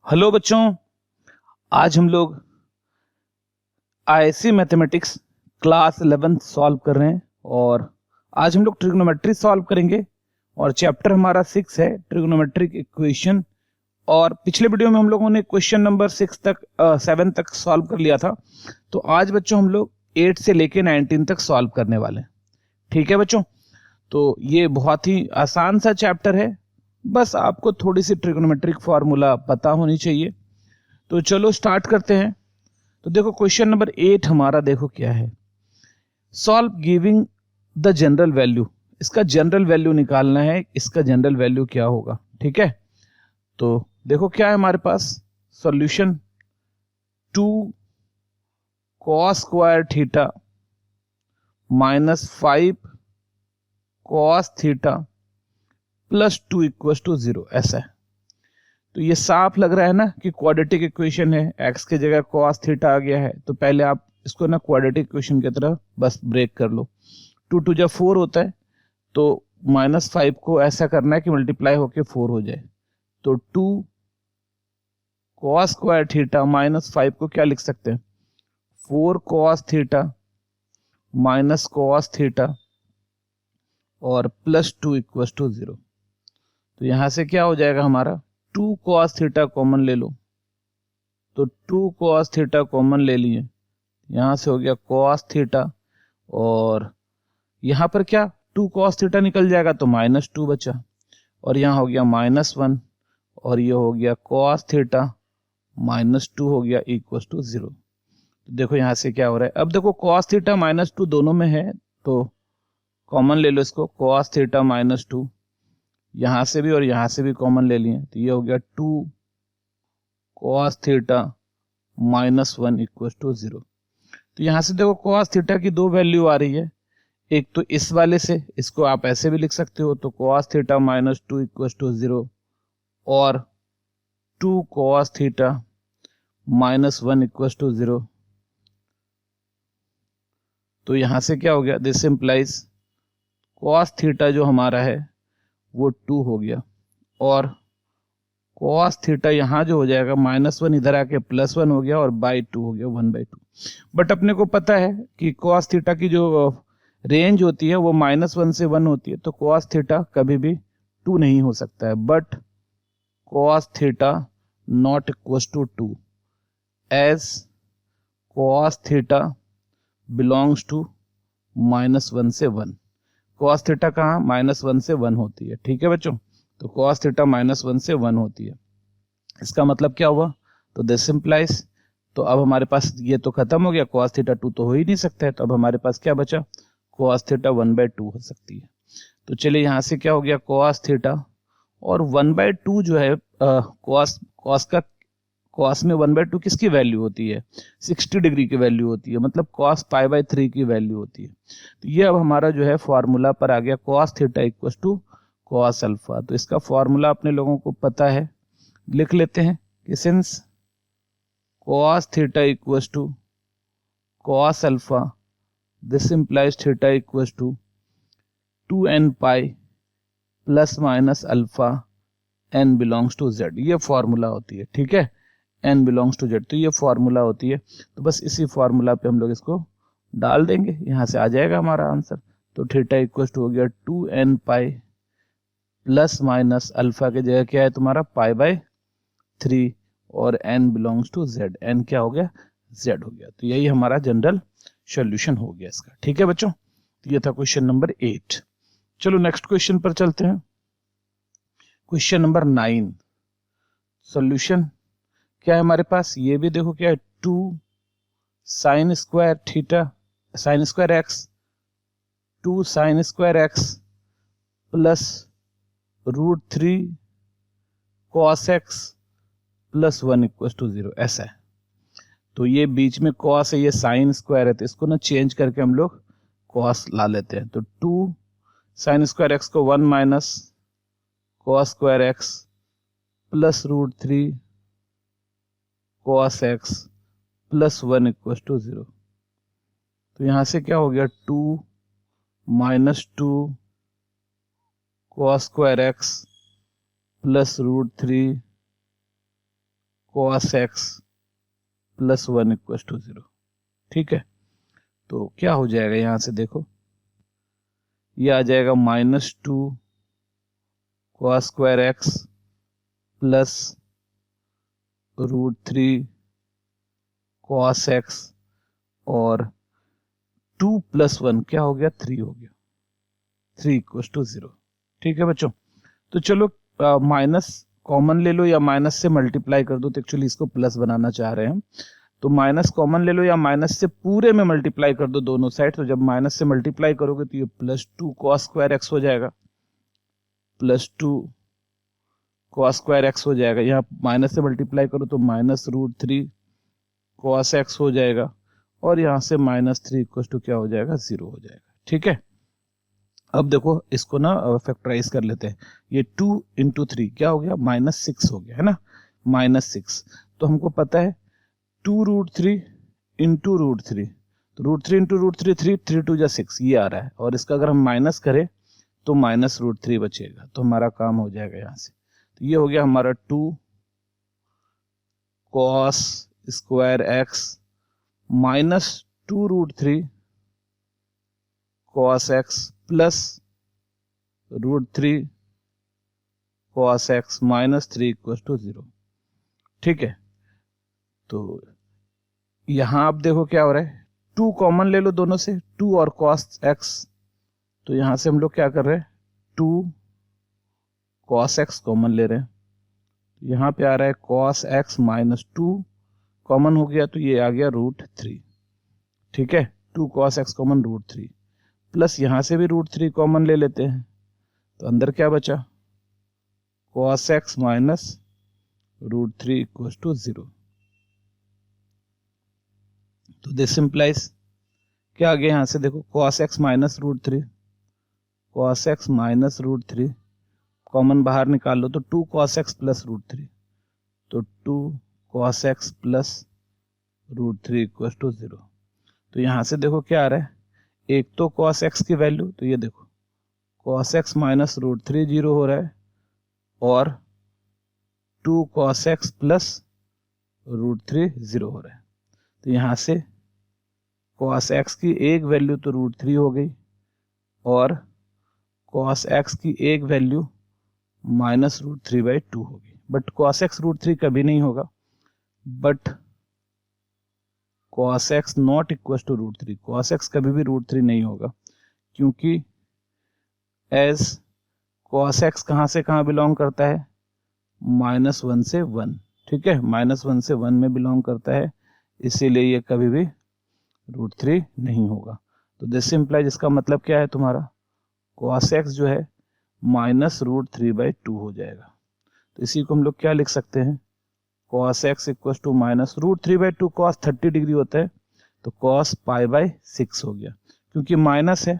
Hello बच्चों, आज हम लोग आईएससी मैथमेटिक्स क्लास 11 सॉल्व कर रहे हैं और आज हम लोग ट्रिग्नोमेट्री सॉल्व करेंगे और चैप्टर हमारा 6 है ट्रिग्नोमेट्रिक इक्वेशन। और पिछले वीडियो में हम लोगों ने क्वेश्चन नंबर 7 तक सॉल्व कर लिया था। तो आज बच्चों हम लोग 8 से लेके 19 तक सॉल्व करने वाले हैं। ठीक है बच्चों, तो ये बहुत ही आसान सा चैप्टर है, बस आपको थोड़ी सी ट्रिग्नोमेट्रिक फार्मूला पता होनी चाहिए। तो चलो स्टार्ट करते हैं। तो देखो क्वेश्चन नंबर 8 हमारा देखो क्या है, solve giving the general value. इसका जनरल वैल्यू निकालना है, इसका जनरल वैल्यू क्या होगा। ठीक है, तो देखो क्या है हमारे पास solution 2 cos square theta -5 cos theta plus 2 equal to 0 ऐसा है। तो ये साफ लग रहा है ना कि क्वाड्रेटिक इक्वेशन है, x की जगह cos थीटा आ गया है। तो पहले आप इसको ना क्वाड्रेटिक इक्वेशन की तरह बस ब्रेक कर लो। 2 2 जब 4 होता है तो -5 को ऐसा करना है कि मल्टीप्लाई होके 4 हो जाए। तो 2 cos स्क्वायर थीटा -5 को क्या लिख सकते हैं, 4 cos theta minus cos theta और प्लस 2 इक्वल टू 0। तो यहां से क्या हो जाएगा हमारा 2 cos थीटा कॉमन ले लो, तो 2 cos थीटा कॉमन ले लिए, यहां से हो गया cos थीटा और यहां पर क्या 2 cos थीटा निकल जाएगा तो -2 बचा और यहां हो गया -1 और ये हो गया cos थीटा -2 हो गया इक्वल टू 0। तो देखो यहां से क्या हो रहा है, अब देखो cos थीटा -2 दोनों में है तो कॉमन ले लो इसको, cos थीटा -2 यहां से भी और यहां से भी कॉमन ले लिए, तो ये हो गया 2 cos थीटा -1 इक्वल टू 0। तो यहां से देखो cos थीटा की दो वैल्यू आ रही है, एक तो इस वाले से, इसको आप ऐसे भी लिख सकते हो, तो cos थीटा -2 इक्वल टू 0 और 2 cos थीटा -1 इक्वल टू 0। तो यहां से क्या हो गया, दिस इंप्लाइज cos थीटा जो हमारा है वो 2 हो गया और cos थीटा यहाँ जो हो जाएगा -1 इधर आके +1 हो गया और बाई 2 हो गया 1/2। बट अपने को पता है कि cos थीटा की जो रेंज होती है वो -1 से 1 होती है, तो cos थीटा कभी भी 2 नहीं हो सकता है। But cos theta not equal to 2 as cos theta belongs to -1 से 1। cos थीटा कहाँ -1 से 1 होती है। ठीक है बच्चों, तो cos थीटा -1 से 1 होती है। इसका मतलब क्या हुआ, तो दिस इंप्लाइज, तो अब हमारे पास ये तो खत्म हो गया, cos थीटा 2 तो हो ही नहीं सकता है, तो अब हमारे पास क्या बचा, cos थीटा 1/2 हो सकती है। तो चलिए यहाँ से क्या हो गया cos थीटा और 1/2 जो है cos में 1/2 किसकी वैल्यू होती है, 60 डिग्री की वैल्यू होती है, मतलब cos π/3 की वैल्यू होती है। तो ये अब हमारा जो है फॉर्मूला पर आ गया cos theta equal to cos alpha. तो इसका फॉर्मूला अपने लोगों को पता है, लिख लेते हैं कि since cos theta equal to cos alpha this implies theta equal to 2n pi plus minus alpha n belongs to z, ये फॉर्मूला होती है। ठीक है, n बिलोंग्स टू z, तो ये फॉर्मूला होती है। तो बस इसी फॉर्मूला पे हम लोग इसको डाल देंगे, यहां से आ जाएगा हमारा आंसर। तो थीटा इक्वल टू हो गया 2n pi plus minus alpha की जगह क्या है तुम्हारा π/3 और n belongs to z, n क्या हो गया z हो गया। तो यही हमारा जनरल सॉल्यूशन हो गया इसका। ठीक है बच्चों, तो ये था क्वेश्चन नंबर 8। चलो नेक्स्ट क्वेश्चन पर चलते हैं। क्वेश्चन नंबर 9 सॉल्यूशन क्या है हमारे पास, ये भी देखो क्या है, 2 sin square theta sin square x 2 sin square x plus √3 cos x plus 1 equal to 0 ऐसा है। तो ये बीच में cos है, ये sin स्क्वायर है, तो इसको ना चेंज करके हम लोग cos ला लेते हैं। तो 2 sin स्क्वायर x को 1 minus cos square x plus √3 cos x plus 1 equal to 0। तो यहां से क्या हो गया 2 minus 2 cos square x plus √3 cos x plus 1 equal to 0। ठीक है, तो क्या हो जाएगा यहां से देखो, ये आ जाएगा -2 cos square x plus √3 cos x और 2 + 1 क्या हो गया, 3 हो गया, 3 इक्वल टू 0। ठीक है बच्चों, तो चलो माइनस कॉमन ले लो या माइनस से मल्टीप्लाई कर दो, तो एक्चुअली इसको प्लस बनाना चाह रहे हैं, तो माइनस कॉमन ले लो या माइनस से पूरे में मल्टीप्लाई कर दो दोनों साइड। तो जब माइनस से मल्टीप्लाई करोगे तो ये +2 cos स्क्वायर x हो जाएगा, +2 cos स्क्वायर x हो जाएगा। यहाँ माइनस से मल्टीप्लाई करो तो -√3 cos x हो जाएगा, और यहाँ से -3 इक्वल टू क्या हो जाएगा, 0 हो जाएगा। ठीक है, अब देखो इसको ना फैक्टराइज कर लेते हैं। ये 2 × 3 क्या हो गया, -6 हो गया है ना, -6। तो हमको पता है 2√3 × √3, तो √3 × √3 3, 3 2 जा 6 ये आ रहा है, और इसका अगर हम माइनस करें तो -√3 बचेगा, तो हमारा काम हो जाएगा यहाँ से। तो ये हो गया हमारा 2 cos square x -2√3 cos x plus √3 cos x -3 equal to 0। ठीक है, तो यहां आप देखो क्या हो रहा है, 2 कॉमन ले लो दोनों से, 2 और cos x, तो यहां से हम लोग क्या कर रहे हैं, 2 cos x कॉमन ले रहे हैं, यहां पे आ रहा है cos x -2 कॉमन हो गया, तो ये आ गया √3। ठीक है, 2 cos x कॉमन √3, प्लस यहां से भी √3 कॉमन ले लेते हैं, तो अंदर क्या बचा, cos x -√3 इक्वल टू 0। तो दिस इंप्लाइज क्या आ गया, यहां से देखो cos x -√3, cos x -√3 common बाहर निकाल लो, तो 2 cos x प्लस √3, तो 2 cos x plus √3 equal to 0। तो यहां से देखो क्या आ रहा है, एक तो cos x की वैल्यू, तो ये देखो cos x -√3 0 हो रहा है, और 2 cos x प्लस √3 0 हो रहा है। तो यहां से cos x की एक वैल्यू तो √3 हो गई, और cos x की एक वैल्यू -√3/2 होगी, बट cos x √3 कभी नहीं होगा, but cos x not equal to √3, cos x कभी भी √3 नहीं होगा, क्योंकि एज cos x कहां से कहां बिलोंग करता है, -1 से 1। ठीक है, -1 से 1 में बिलोंग करता है, इसीलिए ये कभी भी √3 नहीं होगा। तो दिस इंप्लाइज, इसका मतलब क्या है तुम्हारा, cos x जो है -√3/2 हो जाएगा। तो इसी को हम लोग क्या लिख सकते हैं, cos x equal to -√3/2, cos 30 degree होता है, तो cos π/6 हो गया, क्योंकि माइनस है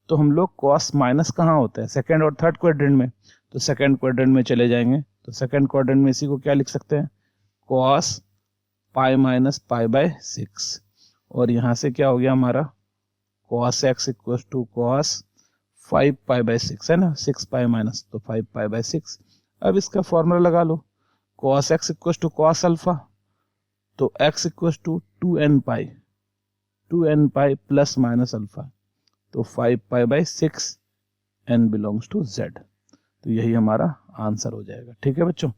तो हम लोग cos माइनस कहाँ होता है, सेकंड और थर्ड क्वाड्रेंट में, तो सेकंड क्वाड्रेंट में चले जाएंगे, तो सेकंड क्वाड्रेंट में इसी को क्या लिख सकते हैं, cos π-π/6, और यहाँ से क्या हो गया हमारा cos x equal to cos 5π/6 है ना, 6π माइनस, तो 5π/6। अब इसका फॉर्मूला लगा लो, cos x equal to cos alpha, तो x equal to 2nπ plus minus alpha, तो 5π/6 n बिलोंग्स टू z। तो यही हमारा आंसर हो जाएगा। ठीक है बच्चों,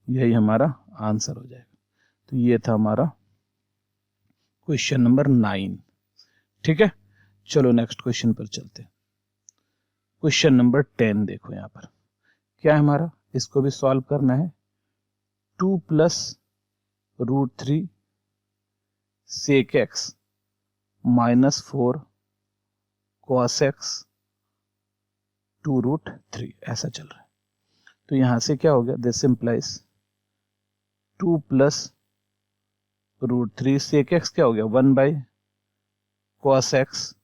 यही हमारा आंसर हो जाएगा। तो ये था हमारा क्वेश्चन नंबर 9। ठीक है, चलो नेक्स्ट क्वेश्चन पर चलते हैं। क्वेश्चन नंबर 10 देखो यहाँ पर क्या है हमारा, इसको भी सॉल्व करना है। 2 + √3 sec x -4 cos x 2√3 ऐसा चल रहा है। तो यहां से क्या हो गया, दिस इंप्लाइज 2 + √3 sec x क्या हो गया, 1/cos x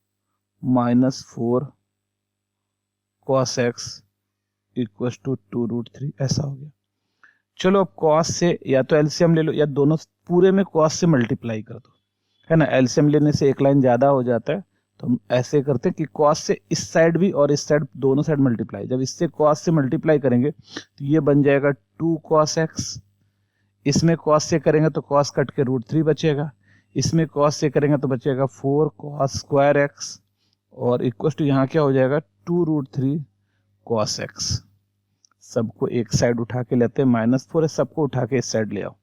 -4 cos x equal to 2√3 ऐसा हो गया। चलो अब cos से या तो एलसीएम ले लो, या दोनों पूरे में cos से मल्टीप्लाई कर दो, है ना, एलसीएम लेने से एक लाइन ज्यादा हो जाता है, तो हम ऐसे करते हैं कि cos से इस साइड भी और इस साइड दोनों साइड मल्टीप्लाई, जब इससे cos से मल्टीप्लाई करेंगे तो ये बन जाएगा 2 cos x इसमें कॉस से करेंगे तो कॉस कट के √3 बचेगा, इसमें कॉस से करेंगे तो बचेगा 4 cos स्क्वायर एक्स, और इक्वल टू यहाँ क्या हो जाएगा 2√3 cos x। सबको एक साइड उठा के लेते हैं, -4 है, सबको उठा के इस साइड ले आओ,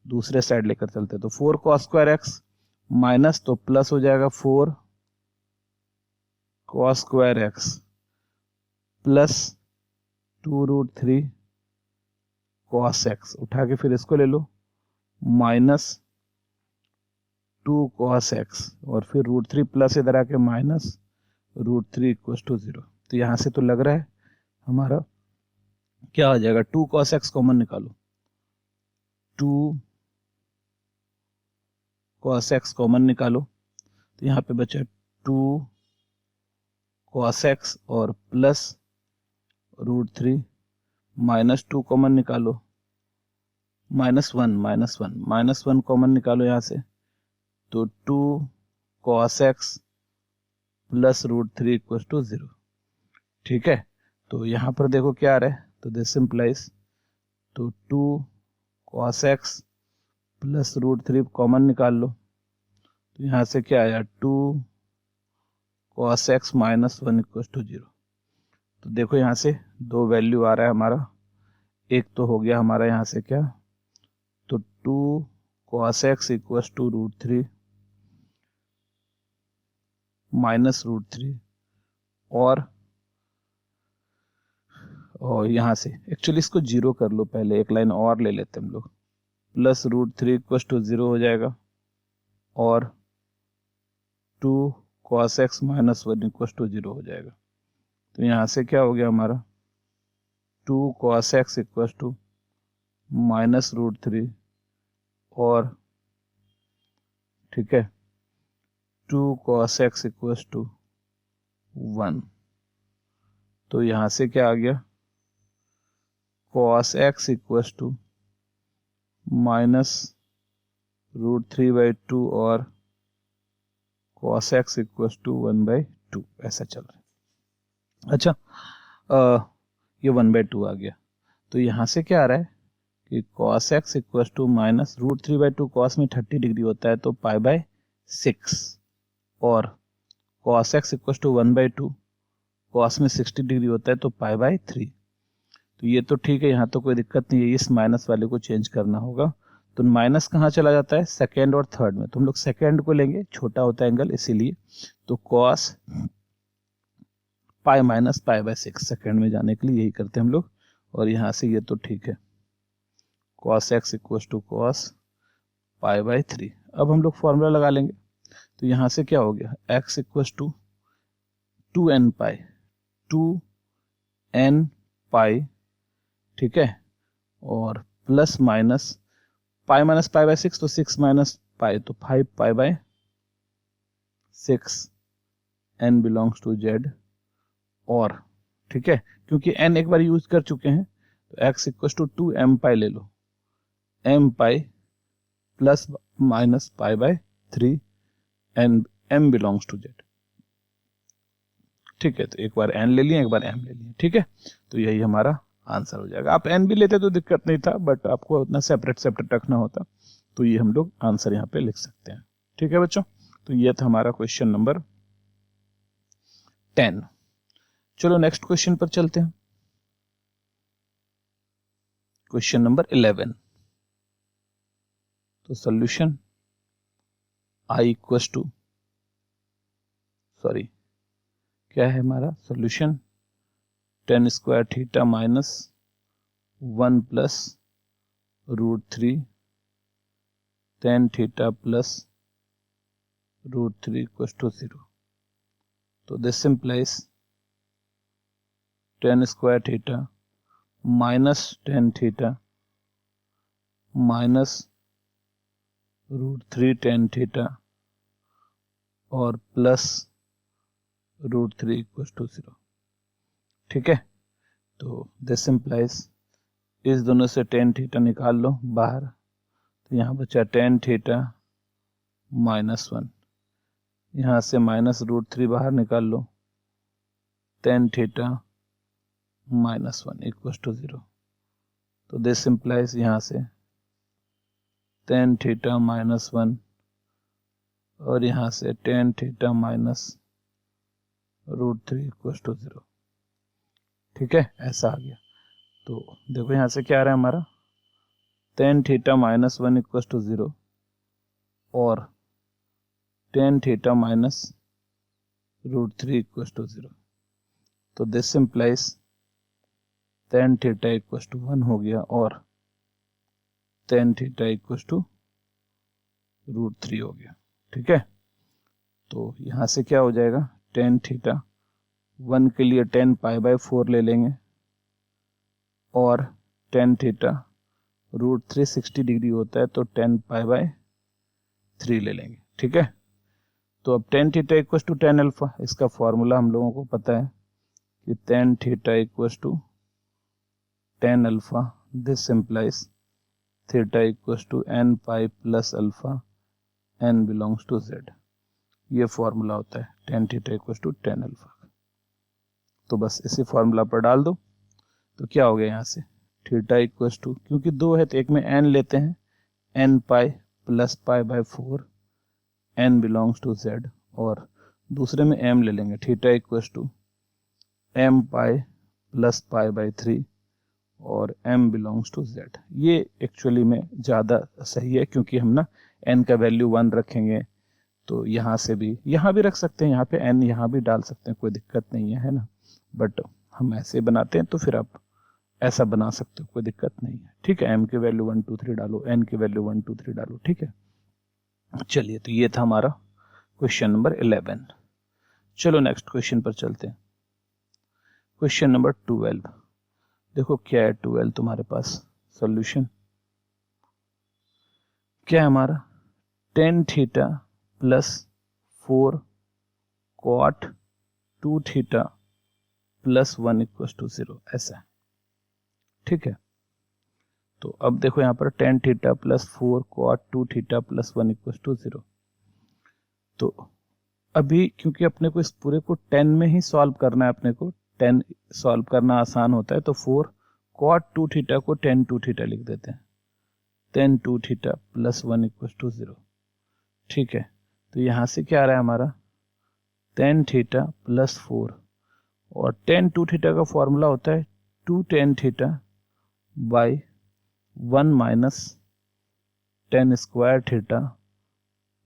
दूसरे साइड लेकर चलते, तो 4 cos स्क्वायर एक्स माइनस तो प्लस हो जाएगा 4 cos square x plus 2√3 cos x, उठा के फिर इसको ले लो -2 cos x, और फिर √3 प्लस इधर आके -√3 इक्वल टू 0। तो यहां से तो लग रहा है हमारा क्या आ जाएगा, 2 cos x कॉमन निकालो, 2 cos x कॉमन निकालो, तो यहाँ पे बचा 2 cos x और प्लस √3 -2 कॉमन निकालो, -1 कॉमन निकालो यहाँ से, तो 2 cos x plus √3 equal to 0। ठीक है, तो यहाँ पर देखो क्या आ रहा है, तो दिस सिंप्लाइज, तो 2 cos x प्लस √3 कॉमन निकाल लो, तो यहाँ से क्या आया 2 cos x -1 इक्वल टू 0। तो देखो यहाँ से दो वैल्यू आ रहा है हमारा, एक तो हो गया हमारा यहाँ से क्या, तो 2 cos x इक्वल टू √3 -√3, और यहाँ से एक्चुअली इसको 0 कर लो, पहले एक लाइन और ले लेते हम लोग, प्लस √3 इक्वल टू 0 हो जाएगा, और 2 cos x -1 इक्वल टू 0 हो जाएगा। तो यहाँ से क्या हो गया हमारा 2 cos x इक्वल टू -√3, और ठीक है 2 cos x इक्वल टू 1। तो यहाँ से क्या आ गया cos x इक्वल टू -√3/2 और cos x इक्वल टू 1/2, ऐसा चल रहा है। अच्छा, ये 1/2 आ गया, तो यहाँ से क्या आ रहा है कि cos x equal to -√3/2, cos में 30 डिग्री होता है तो π/6, और cos x equal to 1/2, cos में 60 डिग्री होता है तो π/3। तो ये तो ठीक है, यहाँ तो कोई दिक्कत नहीं है, इस माइनस वाले को चेंज करना होगा। तो माइनस कहाँ चला जाता है, सेकेंड और थर्ड में, तो हम लोग सेकेंड को लेंगे, छोटा होता है एंगल इसीलिए, तो cos π माइनस π/6 सेकेंड में जाने के लिए यही करते हैं हम लोग, और यहाँ से ये तो ठीक है cos x equal to cos π/3। अब हम लोग फॉर्मूला लगा लेंगे, तो यहाँ से क्या हो गया x इक्वल टू 2n पाई, ठीक है, और प्लस माइनस पाई माइनस π/6, तो 6 माइनस पाई तो 5 π/6, n बिलोंग्स टू z, और ठीक है क्योंकि n एक बार यूज कर चुके हैं तो x equal to 2m pi ले लो, m pi plus minus π/3, m belongs to z। ठीक है, तो एक बार n ले लिए, एक बार m ले लिए, ठीक है, तो यही हमारा आंसर हो जाएगा। आप n भी लेते तो दिक्कत नहीं था, बट आपको उतना सेपरेट रखना होता, तो ये हम लोग आंसर यहाँ पे लिख सकते हैं। ठीक है बच्चों, तो ये था हमारा क्वेश्चन नंबर 10। चलो नेक्स्ट क्वेश्चन पर चलते हैं, क्वेश्चन नंबर 11। तो solution i equals to, sorry क्या है हमारा solution, tan square theta minus 1 plus √3 tan theta plus √3 equals to 0। तो this simplify tan square theta minus tan theta minus √3 tan theta और plus √3 equals to 0। ठीक है, तो this simplifies, इस दोनों से tan थीटा निकाल लो बाहर, तो यहाँ बचा tan थीटा -1, यहाँ से माइनस √3 बाहर निकाल लो, tan थीटा -1 इक्वल्स टू 0। तो दिस सिंप्लाइज यहाँ से टेन थीटा माइनस 1 और यहाँ से tan theta minus √3 equal to 0। ठीक है, ऐसा आ गया। तो देखो यहाँ से क्या आ रहा है हमारा, tan theta minus 1 equal to 0 और tan theta minus √3 equal to 0। तो this implies tan theta equal to 1 हो गया और टेन थीटा इक्वल टू √3 हो गया। ठीक है, तो यहाँ से क्या हो जाएगा, टेन थीटा 1 के लिए 10 π/4 ले लेंगे और टेन थीटा √3 60 डिग्री होता है तो 10 π/3 ले लेंगे। ठीक है, तो अब tan theta equal to tan alpha, इसका फॉर्मूला हम लोगों को पता है कि tan theta equal to tan alpha, this implies theta equal to n pi plus alpha n belongs to z। ये फॉर्मूला होता है tan theta equal to tan alpha. तो बस इसी फॉर्मूला पर डाल दो तो क्या हो गया, यहाँ से थीटा इक्वल टू, क्योंकि दो है तो एक में n लेते हैं, n pi plus π/4 n belongs to z और दूसरे में m ले लेंगे, theta equal to m pi plus π/3 और m बिलोंग्स टू z। ये एक्चुअली में ज़्यादा सही है क्योंकि हम ना n का वैल्यू 1 रखेंगे तो यहाँ से भी, यहाँ भी रख सकते हैं, यहाँ पे n यहाँ भी डाल सकते हैं, कोई दिक्कत नहीं है ना। बट हम ऐसे बनाते हैं तो फिर आप ऐसा बना सकते हो, कोई दिक्कत नहीं है। ठीक है, m की वैल्यू 1 2 3 डालो, n की वैल्यू 1 2 3 डालो। ठीक है, चलिए, तो ये था हमारा क्वेश्चन नंबर 11। चलो नेक्स्ट क्वेश्चन पर चलते हैं। Question number 12। देखो क्या है 12 तुम्हारे पास सॉल्यूशन, क्या है हमारा, tan theta plus 4 cot 2 theta plus 1 equal to 0, ऐसा है। ठीक है, तो अब देखो यहाँ पर tan theta plus 4 cot 2 theta plus 1 equal to 0। तो अभी क्योंकि अपने को इस पूरे को 10 में ही सॉल्व करना है, अपने को 10 सॉल्व करना आसान होता है, तो 4 कॉट 2 थीटा को 10 2 थीटा लिख देते हैं, 10 2 थीटा प्लस 1 इक्वल टू 0। ठीक है, तो यहाँ से क्या आ रहा है हमारा, 10 थीटा प्लस 4 और 10 2 थीटा का फॉर्मूला होता है 2 10 theta by 1 minus 10 square theta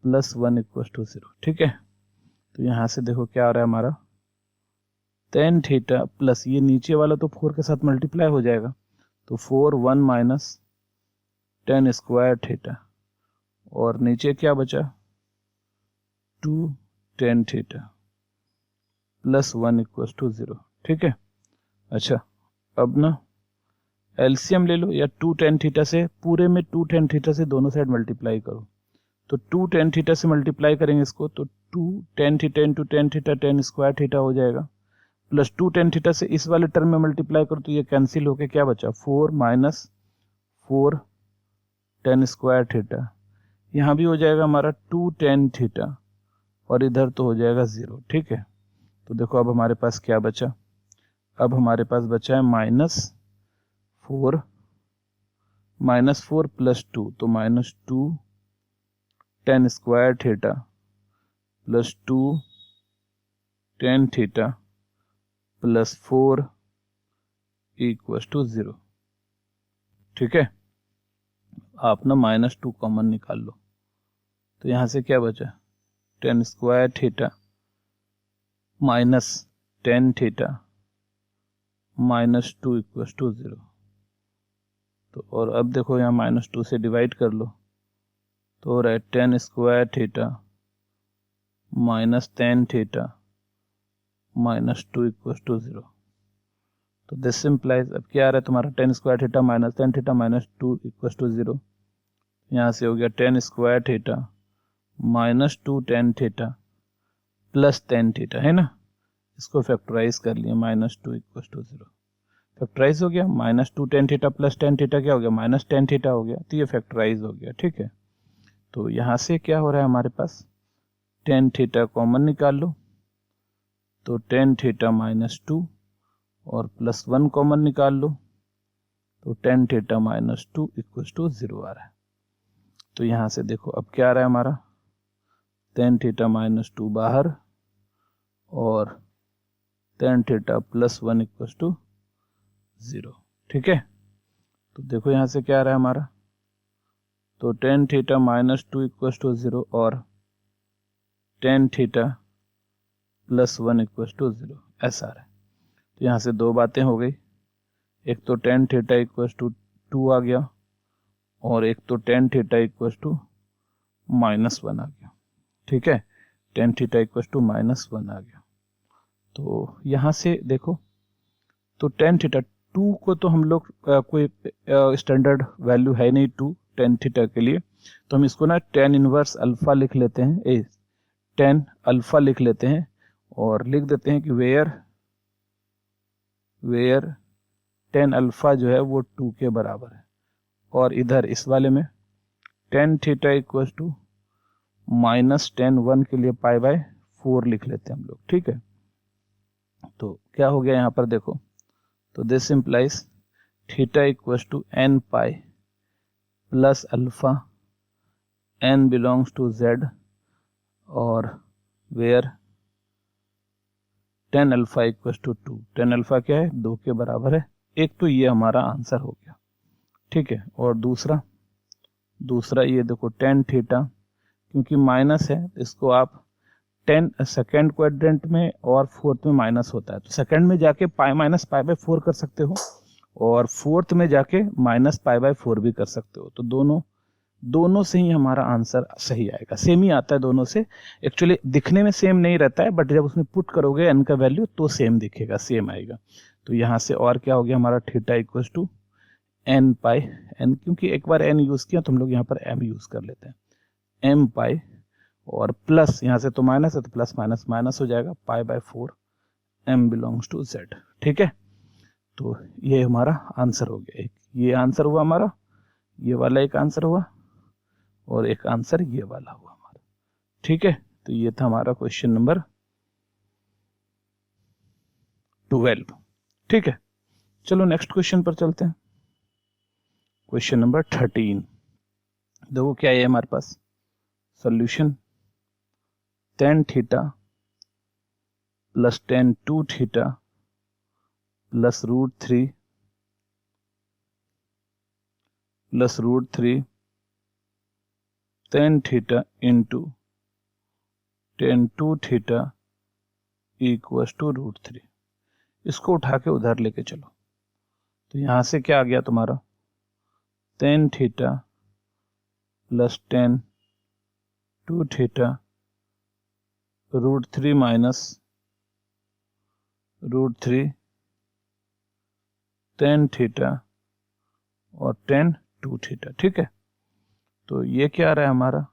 plus 1 equal to 0। ठीक है, तो यहाँ से देखो क्या आ रहा है हमारा, 10 थीटा प्लस ये नीचे वाला तो 4 के साथ मल्टीप्लाई हो जाएगा, तो 4 1 माइनस 10 स्क्वायर थीटा और नीचे क्या बचा 2 10 थीटा प्लस 1 इक्वल टू 0। ठीक है, अच्छा अब ना एलसीएम ले लो, या 2 10 थीटा से पूरे में 2 10 थीटा से दोनों साइड मल्टीप्लाई करो, तो 2 10 थीटा से मल्टीप्लाई करेंगे इसको तो 2 10 theta into 10 theta 10 square theta हो जाएगा, प्लस 2 10 थीटा से इस वाले टर्म में मल्टीप्लाई करो तो ये कैंसिल होके क्या बचा 4 माइनस 4 10 स्क्वायर थीटा, यहाँ भी हो जाएगा हमारा 2 10 थीटा और इधर तो हो जाएगा 0। ठीक है, तो देखो अब हमारे पास क्या बचा, अब हमारे पास बचा है माइनस 4 प्लस 2, तो minus 2 10 square theta plus 2 10 theta plus 4 equal to 0। ठीक है, आप ना माइनस 2 कॉमन निकाल लो, तो यहाँ से क्या बचा 10 square theta minus 10 theta minus 2 equal to 0। तो और अब देखो यहाँ माइनस 2 से डिवाइड कर लो तो हो रहा है 10 square theta minus 10 theta minus 2 equal to 0। तो दिस इम्प्लाइज, अब क्या आ रहा है तुम्हारा 10 square theta minus 10 theta minus 2 equal to 0, यहाँ से हो गया 10 square theta minus 2 10 theta plus 10 theta, है ना, इसको फैक्टराइज कर लिया माइनस 2 इक्वल टू 0, फैक्टराइज हो गया, माइनस 2 10 थीटा प्लस 10 थीटा क्या हो गया माइनस 10 थीटा हो गया, तो ये फैक्टराइज हो गया। ठीक है, तो यहाँ से क्या हो रहा है हमारे पास 10 थीटा कॉमन निकाल लो, तो 10 थीटा माइनस 2 और प्लस 1 कॉमन निकाल लो तो 10 थीटा माइनस 2 इक्वल टू 0 आ रहा है। तो यहाँ से देखो अब क्या आ रहा है हमारा, tan थीटा माइनस 2 बाहर और tan theta plus 1 equal to 0। ठीक है, तो देखो यहाँ से क्या आ रहा है हमारा, तो tan theta minus 2 equal to 0 और tan theta plus 1 equal to 0 ऐसा आ रहा है। तो यहाँ से दो बातें हो गई, एक तो tan थीटा इक्वल टू 2 आ गया और एक तो tan theta equal to minus 1 आ गया। ठीक है, tan theta equal to minus 1 आ गया। तो यहाँ से देखो, तो tan थीटा 2 को तो हम लोग कोई स्टैंडर्ड वैल्यू है नहीं 2 tan थीटा के लिए, तो हम इसको ना tan इनवर्स अल्फा लिख लेते हैं, tan अल्फा लिख लेते हैं और लिख देते हैं कि वेयर tan अल्फा जो है वो 2 के बराबर है। और इधर इस वाले में tan theta equal to minus tan 1 के लिए पाई बाय 4 लिख लेते हैं हम लोग। ठीक है, तो क्या हो गया यहाँ पर देखो, तो this implies theta equal to n pi plus alpha n belongs to z और where tan alpha equal to 2। tan alpha क्या है, 2 के बराबर है। एक तो ये हमारा आंसर हो गया। ठीक है, और दूसरा ये देखो tan थीटा, क्योंकि माइनस है इसको आप 10 सेकेंड क्वाड्रेंट में और फोर्थ में माइनस होता है, तो सेकेंड में जाके पाई माइनस पाई बाय 4 कर सकते हो और फोर्थ में जाके माइनस पाई बाय 4 भी कर सकते हो। तो दोनों से ही हमारा आंसर सही आएगा, सेम ही आता है दोनों से। एक्चुअली दिखने में सेम नहीं रहता है, बट जब उसमें पुट करोगे n का वैल्यू तो सेम दिखेगा, सेम आएगा। तो यहाँ से और क्या हो गया हमारा, theta equal to n pi n, क्योंकि एक बार n यूज किया तो हम लोग यहाँ पर m यूज कर लेते हैं, m पाई और प्लस यहाँ से तो माइनस है तो प्लस माइनस माइनस हो जाएगा, pi by 4 m belongs to z। ठीक है, तो ये हमारा आंसर हो गया। एक ये आंसर हुआ हमारा, ये वाला एक आंसर हुआ और एक आंसर ये वाला हुआ हमारा। ठीक है, तो ये था हमारा क्वेश्चन नंबर 12। ठीक है, चलो नेक्स्ट क्वेश्चन पर चलते हैं। क्वेश्चन नंबर 13, देखो क्या है हमारे पास solution, tan theta plus tan 2 theta plus √3 plus √3 tan theta into tan 2 theta equal to √3। इसको उठा के उधर लेके चलो, तो यहां से क्या आ गया तुम्हारा, tan theta plus tan 2 theta √3 minus √3 tan theta और tan 2 थीटा। ठीक है, तो ये क्या आ रहा है हमारा,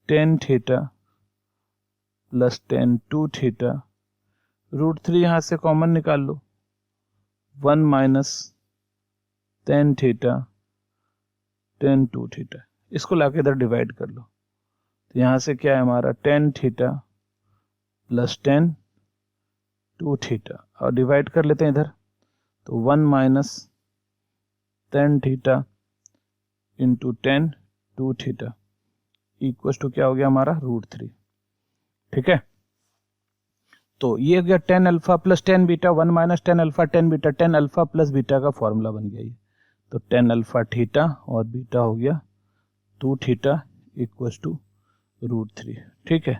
tan theta plus tan 2 theta, √3 यहां से कॉमन निकाल लो, 1 minus tan theta tan 2 theta, इसको लाके इधर डिवाइड कर लो। तो यहां से क्या है हमारा, tan theta plus tan 2 theta और डिवाइड कर लेते हैं इधर, तो 1 minus tan theta into tan 2 theta equal to क्या हो गया हमारा, √3। ठीक है, तो ये हो गया tan alpha plus tan beta, 1 minus tan alpha tan beta, tan alpha plus beta का फॉर्मूला बन गया ये। तो tan अल्फा थीटा और बीटा हो गया 2 थीटा इक्वल टू √3। ठीक है,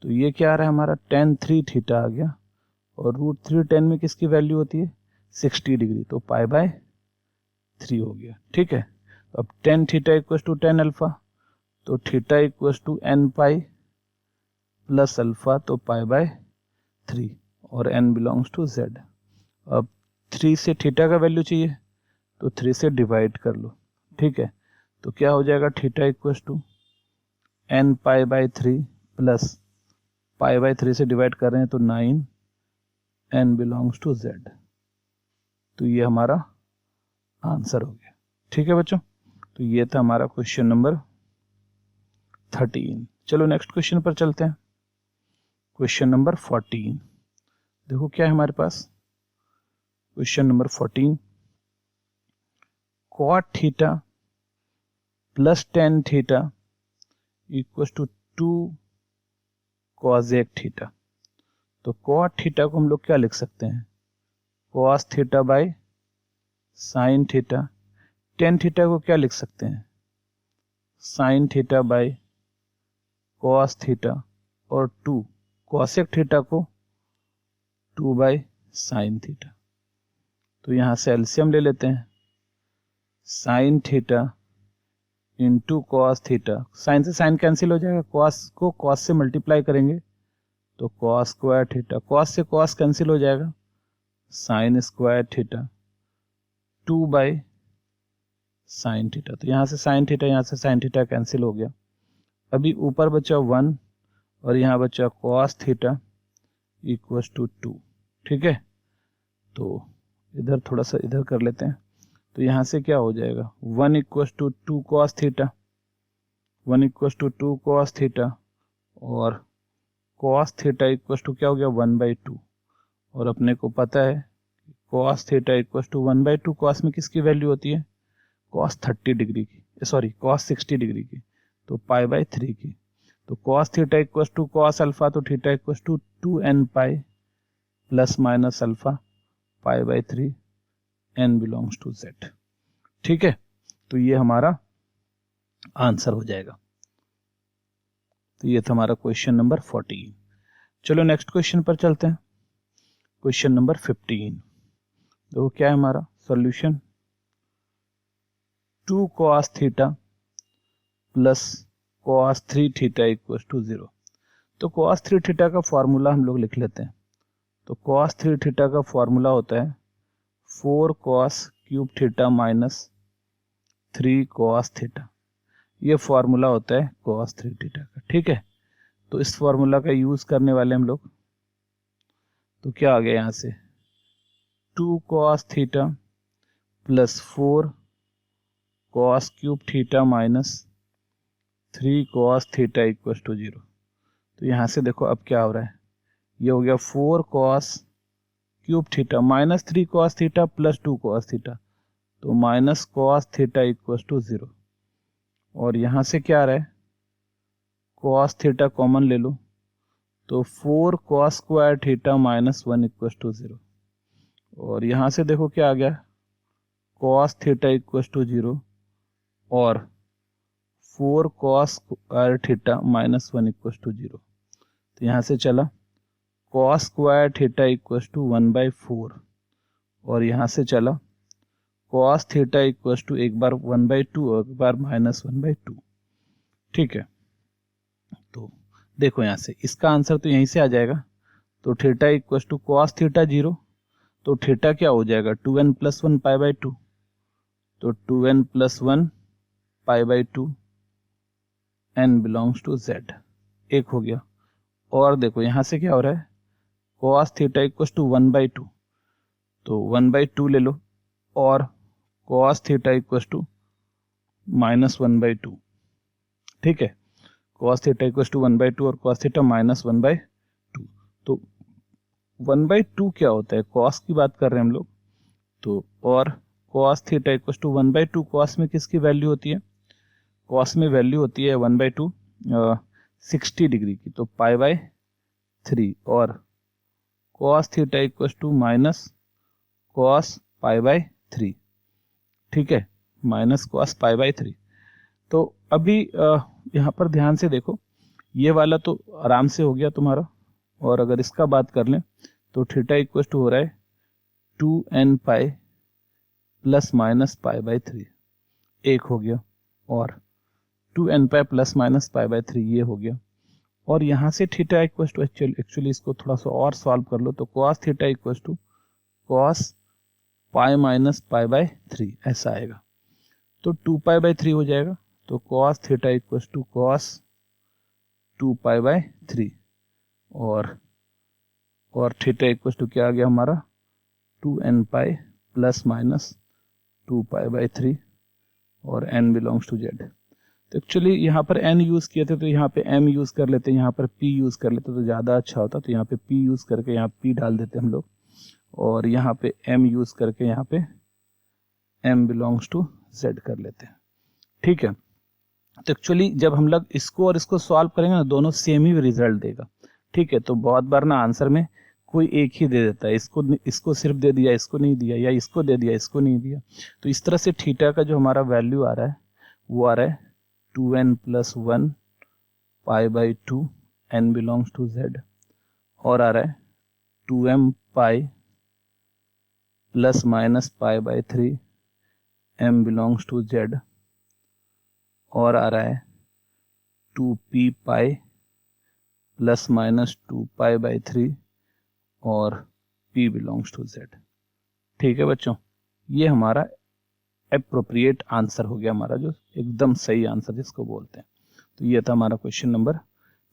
तो ये क्या आ रहा है हमारा, tan 3 थीटा आ गया और √3 tan में किसकी वैल्यू होती है, 60 डिग्री, तो पाई बाय 3 हो गया। ठीक है, अब tan theta equal to tan alpha, तो theta equal to n pi plus alpha, तो पाई बाय 3 और n बिलोंग्स टू z। अब 3 से थीटा का वैल्यू चाहिए तो 3 से डिवाइड कर लो। ठीक है, तो क्या हो जाएगा, theta equal to n pi by 3 plus pi by 3 से डिवाइड कर रहे हैं तो 9 n बिलोंग्स टू z। तो ये हमारा आंसर हो गया। ठीक है बच्चों, तो ये था हमारा क्वेश्चन नंबर 13। चलो नेक्स्ट क्वेश्चन पर चलते हैं। क्वेश्चन नंबर 14, देखो क्या है हमारे पास, question number 14, cot theta plus tan theta equal to 2 cosec theta. तो कॉट थीटा को हम लोग क्या लिख सकते हैं, cos theta by sine theta. Tan theta को क्या लिख सकते हैं, sine theta by cos theta, और 2 कॉसेक थीटा को 2 बाई साइन थीटा। तो यहाँ से एलसीएम ले लेते हैं, sine theta into cos theta, sine से साइन कैंसिल हो जाएगा, कॉस को कॉस से मल्टीप्लाई करेंगे तो कॉस स्क्वायर थीटा, कॉस से कॉस कैंसिल हो जाएगा, sine square theta 2 by sine theta. तो यहाँ से साइन थीटा, यहाँ से साइन थीटा कैंसिल हो गया। अभी ऊपर बचा 1 और यहाँ बचा कॉस थीटा इक्वल टू 2। ठीक है, तो इधर थोड़ा सा इधर कर लेते हैं। तो यहाँ से क्या हो जाएगा, 1 equal to 2 cos theta, 1 equal to 2 cos theta, और कॉस थीटा इक्वल टू क्या हो गया, 1/2। और अपने को पता है cos theta equal to 1/2, cos में किसकी वैल्यू होती है, कॉस 30 डिग्री की, सॉरी कॉस 60 डिग्री की, तो पाई/3 की। तो cos theta equal to cos alpha, तो theta equal to 2n pi plus minus alpha पाई/3, n बिलोंग्स टू z। ठीक है, तो ये हमारा आंसर हो जाएगा। तो ये था हमारा क्वेश्चन नंबर 14। चलो नेक्स्ट क्वेश्चन पर चलते हैं, क्वेश्चन नंबर 15। तो क्या है हमारा solution, 2 cos theta plus cos 3 theta equal to 0। तो cos 3 थीटा का फॉर्मूला हम लोग लिख लेते हैं। तो cos 3 थीटा का फॉर्मूला होता है 4 cos cube theta minus 3 cos theta. ये फॉर्मूला होता है cos 3 थीटा का। ठीक है, तो इस फॉर्मूला का यूज करने वाले हम लोग, तो क्या आ गया यहाँ से 2 cos theta plus 4 cos cube theta minus 3 cos theta equal to 0। तो यहाँ से देखो अब क्या हो रहा है, ये हो गया 4 cos cube theta minus 3 cos theta plus 2 cos theta, तो minus cos theta equal to 0। और यहाँ से क्या आ रहा है, cos थीटा कॉमन ले लो, तो 4 cos square theta minus 1 equal to 0। और यहाँ से देखो क्या आ गया, cos थीटा इक्वल टू 0 और 4 cos square theta minus 1 equal to 0। तो यहाँ से चला cos square theta equal to 1/4, और यहाँ से चला cos थीटा इक्वल टू एक बार 1/2 और एक बार माइनस 1/2। ठीक है, तो देखो यहाँ से इसका आंसर तो यहीं से आ जाएगा। तो theta equal to cos theta 0, तो थीटा क्या हो जाएगा 2n प्लस 1 पाई/2, तो 2n plus 1 pi, n belongs to z। एक हो गया। और देखो यहाँ से क्या हो रहा है, कॉस थीटा इक्वल टू 1/2, तो 1/2 ले लो, और cos theta equal to minus 1/2। ठीक है, cos थीटा इक्वल टू 1/2 और cos थीटा माइनस 1/2। तो 1/2 क्या होता है, cos की बात कर रहे हैं हम लोग। तो और cos theta equal to 1/2, cos में किसकी वैल्यू होती है, cos में वैल्यू होती है 1/2 60 डिग्री की, तो पाई/3, और cos theta equal to minus cos pi. ठीक है, माइनस cos पाई/3। तो अभी यहाँ पर ध्यान से देखो, ये वाला तो आराम से हो गया तुम्हारा। और अगर इसका बात कर लें तो थीटा इक्वल टू हो रहा है 2n पाई प्लस माइनस पाई/3, एक हो गया, और 2n पाई प्लस माइनस पाई/3 ये हो गया। और यहाँ से थीटा इक्वल टू एक्चुअली इसको थोड़ा सा और सॉल्व कर लो, तो cos theta equal to cos pi minus पाई/3 ऐसा आएगा, तो 2 पाई/3 हो जाएगा। तो cos theta equal to cos 2 पाई/3, और थीटा इक्वल टू क्या आ गया हमारा 2n पाई प्लस माइनस 2 पाई/3, और n बिलोंग्स टू z। तो एक्चुअली यहाँ पर n यूज किए थे, तो यहाँ पे m यूज कर लेते हैं, यहाँ पर p यूज कर लेते तो ज़्यादा अच्छा होता। तो यहाँ पे p यूज करके यहाँ p डाल देते हम लोग, और यहाँ पे m यूज करके यहाँ पे m बिलोंग्स टू z कर लेते हैं। ठीक है, तो एक्चुअली जब हम लोग इसको और इसको सॉल्व करेंगे ना, दोनों सेम ही रिजल्ट देगा। ठीक है, तो बहुत बार ना आंसर में कोई एक ही दे देता है, इसको सिर्फ दे दिया, इसको नहीं दिया, या इसको दे दिया, इसको नहीं दिया। तो इस तरह से थीटा का जो हमारा वैल्यू आ रहा है वो आ रहा है 2n+1 π/2 n belongs to z, और आ रहा है 2m π ± π/3 m belongs to z, और आ रहा है 2p π ± 2 π/3 और p बिलोंग्स टू z। ठीक है बच्चों, ये हमारा एप्रोप्रिएट आंसर हो गया, हमारा जो एकदम सही आंसर जिसको बोलते हैं। तो ये था हमारा क्वेश्चन नंबर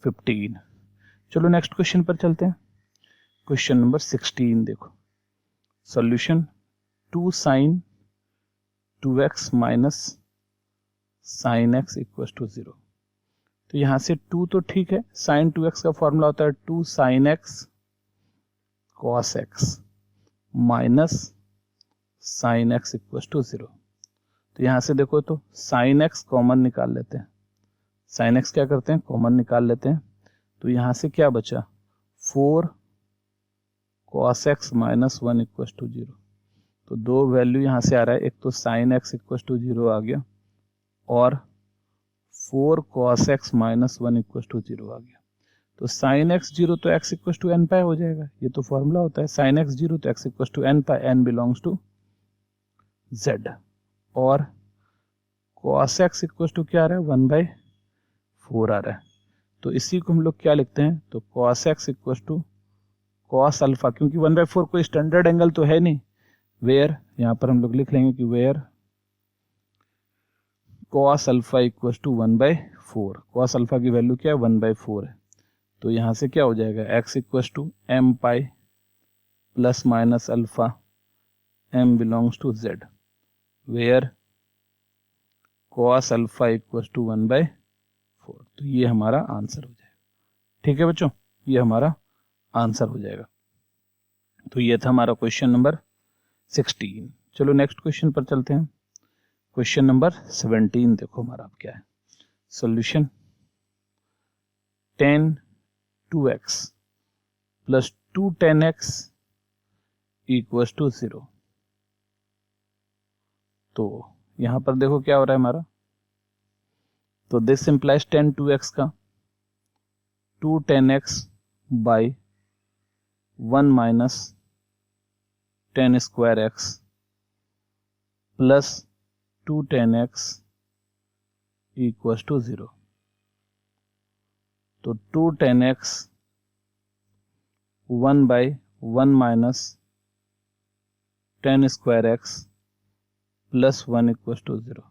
15। चलो नेक्स्ट क्वेश्चन पर चलते हैं। क्वेश्चन नंबर 16 देखो, solution 2 sin 2x minus sin x equal to 0। तो यहां से 2 तो ठीक है, sin 2x का फॉर्मूला होता है 2 sin x cos x minus sin x equal to 0। तो यहां से देखो तो sin x कॉमन निकाल लेते हैं, sin x क्या करते हैं, कॉमन निकाल लेते हैं। तो यहां से क्या बचा, 4 cos x minus 1 equal to 0। तो दो वैल्यू यहां से आ रहा है, एक तो sin x इक्वल टू 0 आ गया, और 4 cos x minus 1 equal to 0 आ गया। तो sin x 0 तो x equal to n pi हो जाएगा, ये तो फॉर्मूला होता है, sin x 0 तो x equal to n pi, n belongs to z, और cos x इक्वल टू क्या आ रहा है, 1/4 आ रहा है। तो इसी को हम लोग क्या लिखते हैं, तो cos x equal to cos alpha, क्योंकि 1/4 कोई स्टैंडर्ड एंगल तो है नहीं, वेयर यहाँ पर हम लोग लिख लेंगे कि where cos alpha equal to 1/4, cos alpha की वैल्यू क्या है, 1/4 है। तो यहाँ से क्या हो जाएगा, x equal to m pi plus minus alpha m belongs to z, where cos alpha equal to 1/4। तो ये हमारा आंसर हो जाएगा। ठीक है बच्चों, ये हमारा आंसर हो जाएगा। तो ये था हमारा क्वेश्चन नंबर 16। चलो नेक्स्ट क्वेश्चन पर चलते हैं। क्वेश्चन नंबर 17 देखो हमारा क्या है, solution 10 2x plus 2 10x equal to 0। तो यहां पर देखो क्या हो रहा है हमारा, तो दिस इंप्लाइज 10 2x का 2 10x by 1 minus 10 square x plus 2 10x equal to 0। तो 2 10x 1/1 minus 10 square x plus 1 equal to 0।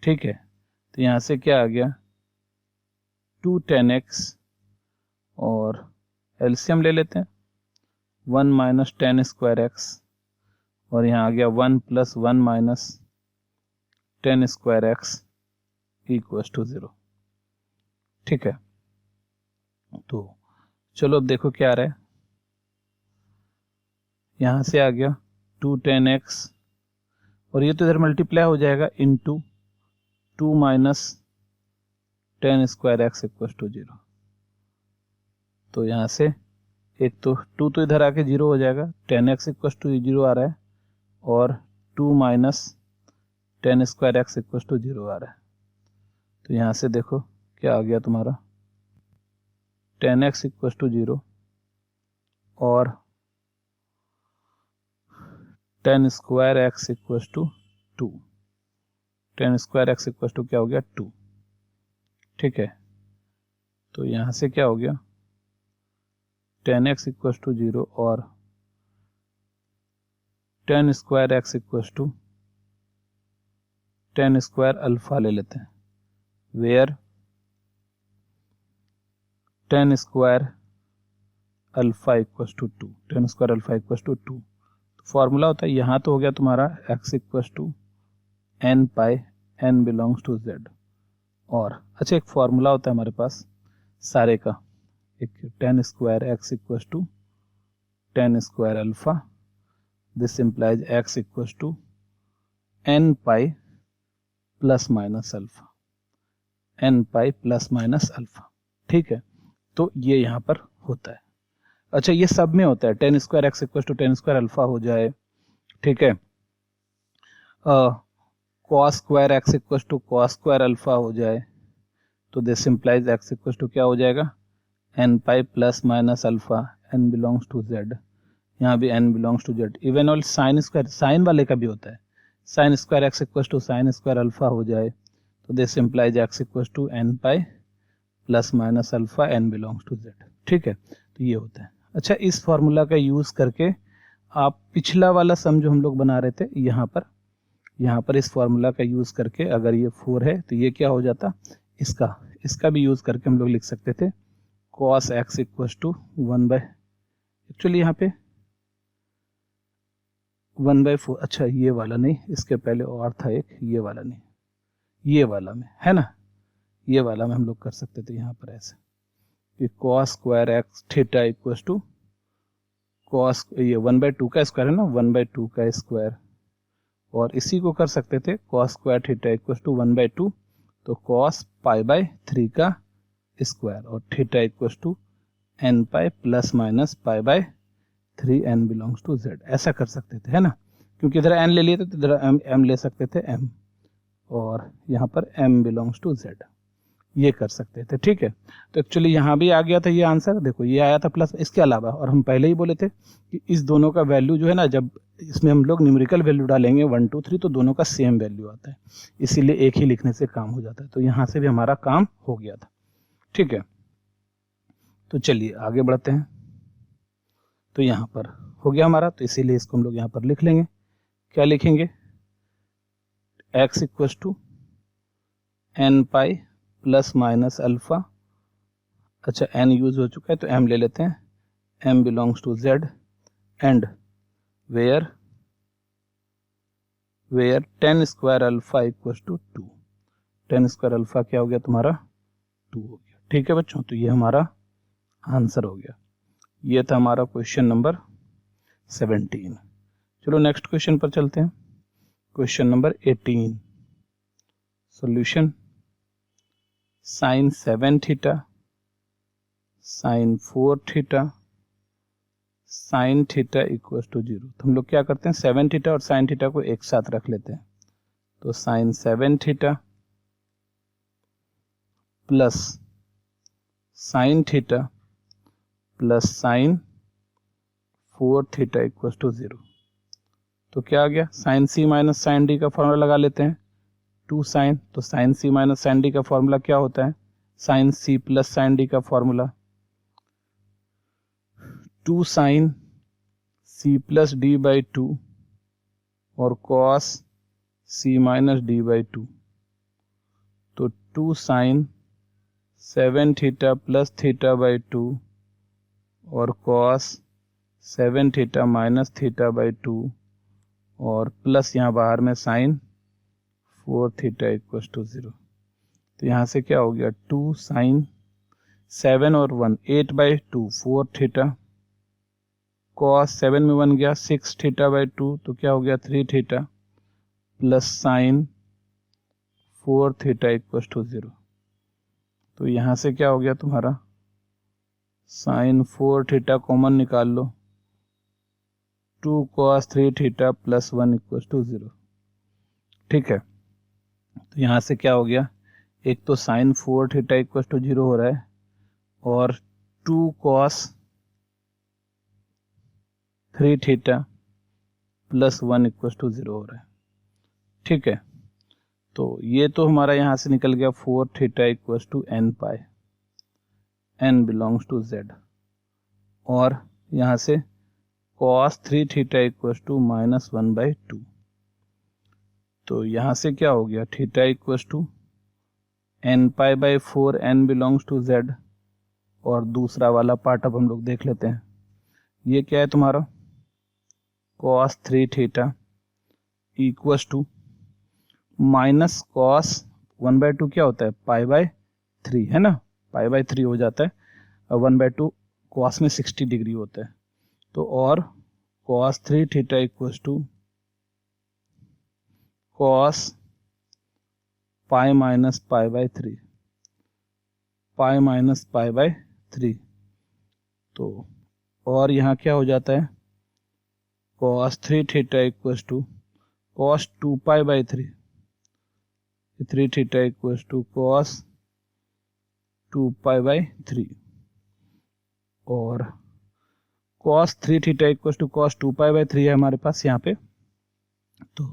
ठीक है, तो यहां से क्या आ गया, 2 10x और एलसीएम ले लेते हैं, 1 माइनस 10 स्क्वायर x, और यहाँ आ गया 1 plus 1 minus 10 square x equal to 0। ठीक है, तो चलो अब देखो क्या आ रहा है, यहां से आ गया 2 10x, और ये तो इधर मल्टीप्लाई हो जाएगा into 2 minus 10 square x equal to 0। तो यहां से एक तो 2 तो इधर आके 0 हो जाएगा, 10x इक्वल टू 0 आ रहा है, और 2 minus 10 square x equal to 0 आ रहा है। तो यहां से देखो क्या आ गया तुम्हारा, 10x इक्वल टू 0 और 10 square x equal to 2, 10 square x equal to क्या हो गया, 2। ठीक है, तो यहां से क्या हो गया, 10x इक्वल टू 0 और 10 square x equal to 10 square alpha ले लेते हैं, where 10 square alpha equal to 2, 10 square alpha equal to 2। Formula होता है, यहाँ तो हो गया तुम्हारा x equal to n pi, n belongs to z, और अच्छा एक फॉर्मूला होता है हमारे पास सारे का, एक 10 square x equal to 10 square alpha, this implies x equal to n pi plus minus alpha. N pi plus minus alpha. ठीक है, तो ये यहाँ पर होता है। अच्छा, ये सब में होता है, tan square x equal to tan square alpha हो जाए, ठीक है, cos square x equal to cos square alpha हो जाए, तो this implies x equal to क्या हो जाएगा, n pi plus minus alpha, n belongs to Z, यहाँ भी n belongs to Z. Even all sine square, sine वाले का भी होता है, sine square x equal to sine square alpha हो जाए, तो this implies x equal to n pi plus minus alpha, n belongs to Z. ठीक है, तो ये होता है। अच्छा, इस फॉर्मूला का यूज करके आप पिछला वाला सम जो हम लोग बना रहे थे, यहाँ पर इस फॉर्मूला का यूज करके अगर ये 4 है तो ये क्या हो जाता, इसका भी यूज करके हम लोग लिख सकते थे cos x equal to 1/, actually यहाँ पे 1/4, अच्छा ये वाला नहीं, इसके पहले और था एक, ये वाला नहीं, ये वाला में है ना, ये वाला में हम लोग कर सकते थे यहाँ पर ऐसे कि cos square x theta equal to cos, ये 1/2 का स्क्वायर है ना, 1/2 का स्क्वायर, और इसी को कर सकते थे cos square theta equal to 1/2, तो cos π/3 का स्क्वायर, और theta equal to n pi plus minus π/3 n belongs to z, ऐसा कर सकते थे, है ना, क्योंकि इधर n ले लिए थे तो इधर m ले सकते थे m, और यहाँ पर m बिलोंग्स टू z, ये कर सकते थे। ठीक है, तो एक्चुअली यहाँ भी आ गया था ये आंसर, देखो ये आया था प्लस, इसके अलावा, और हम पहले ही बोले थे कि इस दोनों का वैल्यू जो है ना, जब इसमें हम लोग न्यूमेरिकल वैल्यू डालेंगे 1 2 3 तो दोनों का सेम वैल्यू आता है, इसीलिए एक ही लिखने से काम हो जाता है, तो यहाँ से भी हमारा काम हो गया था। ठीक है, तो चलिए आगे बढ़ते हैं। तो यहाँ पर हो गया हमारा, तो इसीलिए इसको हम लोग यहाँ पर लिख लेंगे, क्या लिखेंगे, x equal to n pi plus minus alpha, अच्छा n यूज हो चुका है तो m ले लेते हैं, m belongs to z, and where 10 square alpha equal to 2, 10 square alpha क्या हो गया तुम्हारा, 2 हो गया। ठीक है बच्चों, तो ये हमारा आंसर हो गया। ये था हमारा क्वेश्चन नंबर 17। चलो नेक्स्ट क्वेश्चन पर चलते हैं, question number 18। Solution, sine 7 theta, sine 4 theta, sine theta equal to 0। तो हम लोग क्या करते हैं, 7 थीटा और साइन थीटा को एक साथ रख लेते हैं, तो sine 7 theta plus sine theta plus sine 4 theta equal to 0। तो क्या आ गया, sine C minus sine D का फॉर्मूला लगा लेते हैं, 2 साइन, तो sine C minus sine D का फॉर्मूला क्या होता है, sine C plus sine D का formula 2 sine C plus D by 2 और cos C minus D by 2, तो 2 sine 7 theta plus theta by 2 और cos 7 theta minus theta by 2 और plus यहाँ बाहर में साइन 4 थीटा इक्वल टू 0। तो यहाँ से क्या हो गया, 2 साइन 7 और 1 8/2 4 थीटा, कॉस 7 में 1 गया 6 थीटा बाई 2, तो क्या हो गया 3 theta plus sine 4 theta equal to 0। तो यहाँ से क्या हो गया तुम्हारा, साइन 4 थीटा कॉमन निकाल लो, 2 cos 3 theta plus 1 equal to 0। ठीक है, तो यहाँ से क्या हो गया, एक तो साइन 4 थीटा इक्वल टू 0 हो रहा है और 2 cos 3 theta plus 1 equal to 0 हो रहा है। ठीक है, तो ये तो हमारा यहाँ से निकल गया 4 theta equal to n pi, n belongs to Z, और यहाँ से cos 3 theta equal to minus 1/2, तो यहाँ से क्या हो गया, theta equal to n pi by 4, n belongs to Z, और दूसरा वाला पार्ट अब हम लोग देख लेते हैं, ये क्या है तुम्हारा, cos 3 theta equal to minus cos 1/2 क्या होता है, π/3 है ना, π/3 हो जाता है, और 1/2 कॉस में 60 डिग्री होता है, तो और cos 3 theta equal to cos pi minus π/3, pi minus pi by 3। तो और यहाँ क्या हो जाता है, cos 3 theta equals to cos 2 pi by 3, 3 theta equals to cos 2 pi by 3, और cos 3 theta equals to cos 2 pi by 3 है हमारे पास यहाँ पे। तो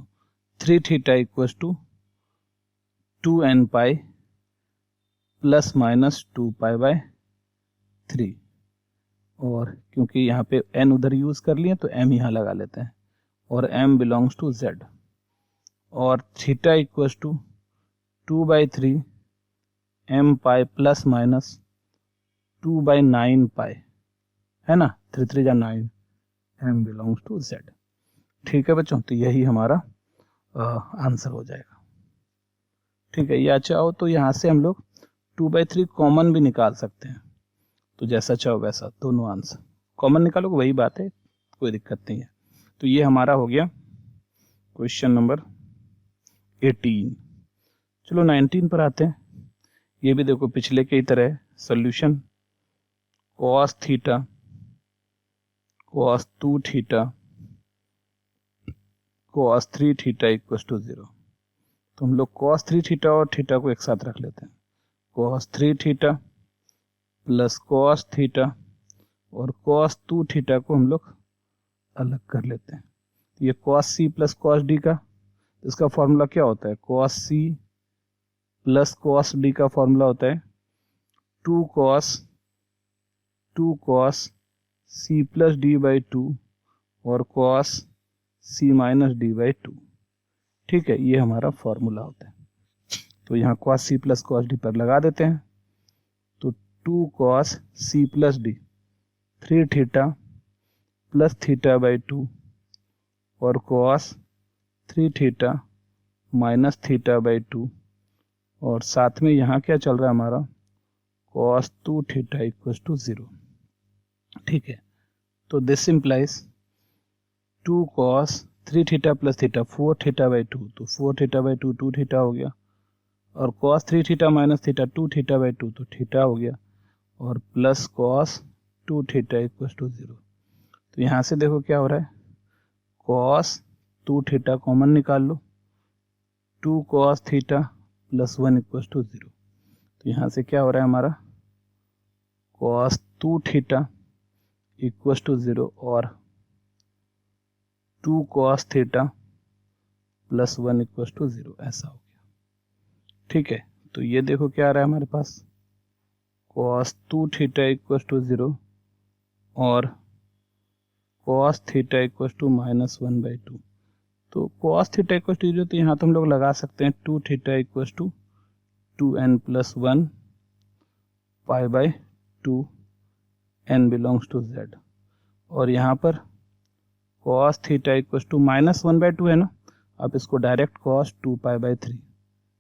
3 theta equals to 2n pi plus minus 2 pi by 3, और क्योंकि यहाँ पे n उधर यूज कर लिए तो m यहाँ लगा लेते हैं, और m बिलोंग्स टू z, और theta equals to 2/3 m pi plus minus 2/9 pi, है ना, 3 3 जा 9, m बिलोंग्स टू z। ठीक है बच्चों, तो यही हमारा आंसर हो जाएगा। ठीक है, या चाहो तो यहाँ से हम लोग 2/3 कॉमन भी निकाल सकते हैं, तो जैसा चाहो वैसा, दोनों आंसर कॉमन निकालोगे वही बात है, कोई दिक्कत नहीं है। तो ये हमारा हो गया क्वेश्चन नंबर 18। चलो 19 पर आते हैं। ये भी देखो पिछले की तरह solution, cos theta cos 2 theta cos 3 theta equals to 0। तो हम लोग cos 3 थीटा और थीटा को एक साथ रख लेते हैं, cos 3 theta plus cos theta, और cos 2 थीटा को हम लोग अलग कर लेते हैं। तो ये cos c plus cos d का, इसका फॉर्मूला क्या होता है, cos c plus cos d का फॉर्मूला होता है 2 cos c plus d by 2 और cos c minus d by 2। ठीक है, ये हमारा फॉर्मूला होता है। तो यहाँ cos c plus cos d पर लगा देते हैं, तो 2 cos c plus d 3 theta plus theta by 2 और cos 3 theta minus theta by 2, और साथ में यहाँ क्या चल रहा है हमारा, cos 2 थीटा इक्वल्स टू 0। ठीक है, तो this implies 2 cos 3 theta plus theta 4 theta by 2, तो 4 थीटा बाई 2 2 थीटा हो गया, और cos 3 theta minus theta 2 theta by 2, तो थीटा हो गया, और plus cos 2 theta equals to 0। तो यहाँ से देखो क्या हो रहा है, cos 2 थीटा कॉमन निकाल लो, 2 cos theta plus 1 equals to 0। तो यहाँ से क्या हो रहा है हमारा, cos 2 थीटा इक्वल्स टू 0 और 2 cos theta plus 1 equals to 0, ऐसा हो गया। ठीक है, तो ये देखो क्या आ रहा है हमारे पास, cos 2 थीटा इक्वल्स टू 0 और cos theta equals to minus 1/2। तो cos थीटा इक्वल्स टू 0, तो यहाँ तो हम लोग लगा सकते हैं 2 theta equals to 2n plus 1 pi by 2, n belongs to z, और यहाँ पर cos theta equals to minus 1/2 है ना, आप इसको डायरेक्ट cos 2 पाई बाई 3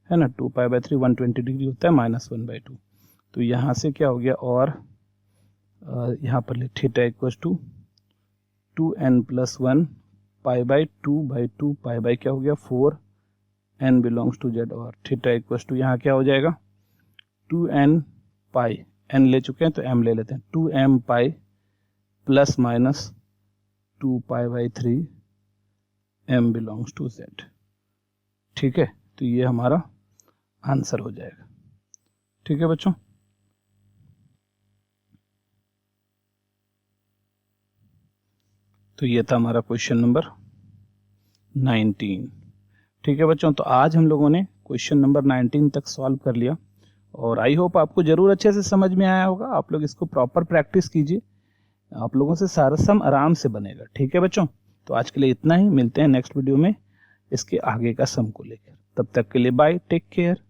है ना, 2 पाई बाई 3 120 डिग्री होता है माइनस 1/2। तो यहाँ से क्या हो गया, और यहाँ पर ले theta equals to 2n plus 1 pi by 2 pi by क्या हो गया 4, n बिलोंग्स टू z, और थीटा इक्वल्स टू यहाँ क्या हो जाएगा 2n पाई, n ले चुके हैं तो m ले लेते हैं, 2m pi plus minus 2 pi by 3 m belongs to z। ठीक है, तो ये हमारा आंसर हो जाएगा। ठीक है बच्चों, तो ये था हमारा क्वेश्चन नंबर 19। ठीक है बच्चों, तो आज हम लोगों ने क्वेश्चन नंबर 19 तक सॉल्व कर लिया, और आई होप आपको जरूर अच्छे से समझ में आया होगा। आप लोग इसको प्रॉपर प्रैक्टिस कीजिए, आप लोगों से सारा सम आराम से बनेगा। ठीक है बच्चों, तो आज के लिए इतना ही, मिलते हैं नेक्स्ट वीडियो में इसके आगे का सम को लेकर। तब तक के लिए बाय, टेक केयर।